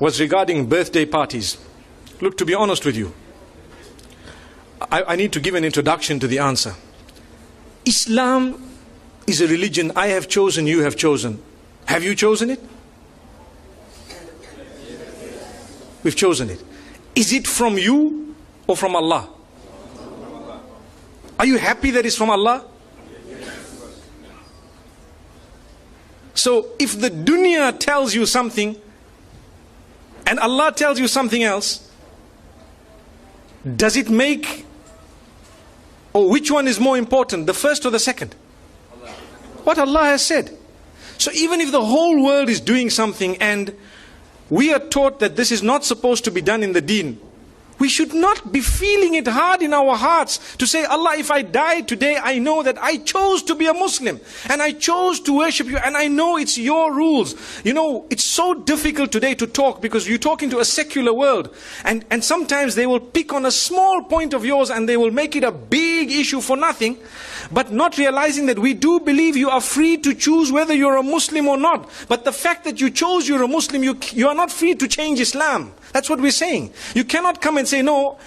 was regarding birthday parties. Look, to be honest with you, I need to give an introduction to the answer. Islam is a religion I have chosen, you have chosen. Have you chosen it? We've chosen it. Is it from you or from Allah? Are you happy that it's from Allah? So if the dunya tells you something and Allah tells you something else, does it make, or which one is more important, the first or the second? What Allah has said. So even if the whole world is doing something and we are taught that this is not supposed to be done in the deen, we should not be feeling it hard in our hearts to say, Allah, if I die today, I know that I chose to be a Muslim and I chose to worship you and I know it's your rules. You know, it's so difficult today to talk because you're talking to a secular world, and sometimes they will pick on a small point of yours and they will make it a big issue for nothing, but not realizing that we do believe you are free to choose whether you're a Muslim or not. But the fact that you chose you're a Muslim, you are not free to change Islam. That's what we're saying. You cannot come and say, no,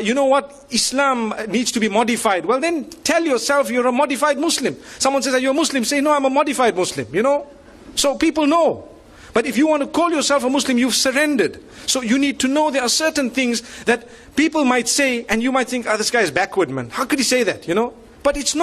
you know what, Islam needs to be modified. Well then tell yourself you're a modified Muslim. Someone says, are you a Muslim? Say, no, I'm a modified Muslim, you know. So people know. But if you want to call yourself a Muslim, you've surrendered. So you need to know there are certain things that people might say and you might think, oh, this guy is backward, man. How could he say that, you know? But it's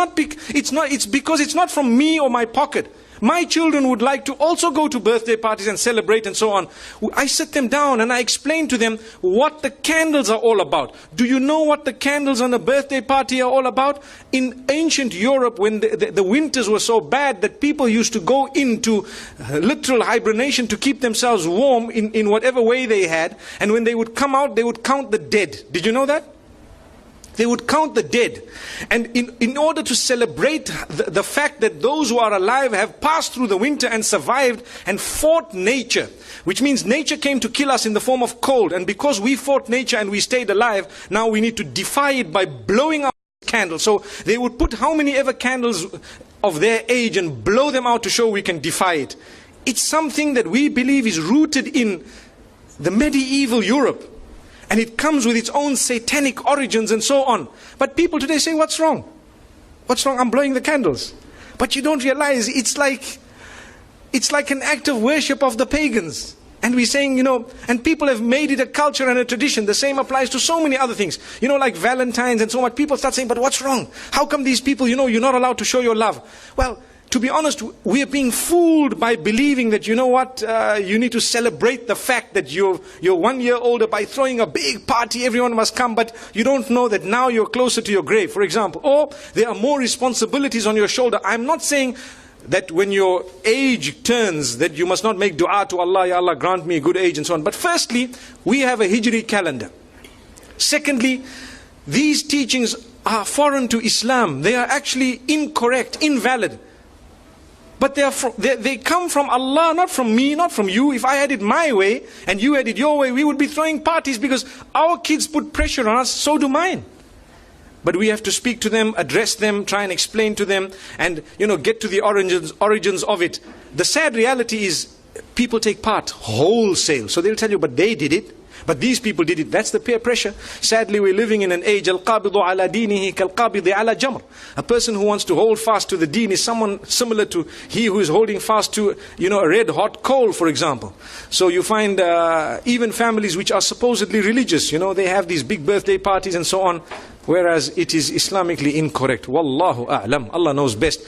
because it's not from me or my pocket. My children would like to also go to birthday parties and celebrate and so on. I sit them down and I explain to them what the candles are all about. Do you know what the candles on a birthday party are all about? In ancient Europe, when the winters were so bad that people used to go into literal hibernation to keep themselves warm in whatever way they had. And when they would come out, they would count the dead. Did you know that? They would count the dead. And in order to celebrate the fact that those who are alive have passed through the winter and survived and fought nature, which means nature came to kill us in the form of cold, and because we fought nature and we stayed alive, now we need to defy it by blowing out candles. So they would put how many ever candles of their age and blow them out to show we can defy it. It's something that we believe is rooted in the medieval Europe. And it comes with its own satanic origins and so on. But people today say, what's wrong? What's wrong? I'm blowing the candles. But you don't realize it's like an act of worship of the pagans. And we're saying, you know, and people have made it a culture and a tradition. The same applies to so many other things. You know, like Valentine's and so on. People start saying, but what's wrong? How come these people, you know, you're not allowed to show your love? Well, to be honest, we are being fooled by believing that, you know what, you need to celebrate the fact that you're 1 year older by throwing a big party, everyone must come, but you don't know that now you're closer to your grave, for example. Or there are more responsibilities on your shoulder. I'm not saying that when your age turns, that you must not make dua to Allah, Ya Allah, grant me a good age and so on. But firstly, we have a Hijri calendar. Secondly, these teachings are foreign to Islam. They are actually incorrect, invalid. But they come from Allah, not from me, not from you. If I had it my way and you had it your way, we would be throwing parties because our kids put pressure on us, so do mine. But we have to speak to them, address them, try and explain to them, and, you know, get to the origins of it. The sad reality is people take part wholesale. So they'll tell you, but they did it. But these people did it. That's the peer pressure. Sadly, we're living in an age, al-qabidu ala dinihi kal-qabidi ala jamr. A person who wants to hold fast to the deen is someone similar to he who is holding fast to, you know, a red hot coal, for example. So you find even families which are supposedly religious, you know, they have these big birthday parties and so on, whereas it is Islamically incorrect. Wallahu a'lam. Allah knows best.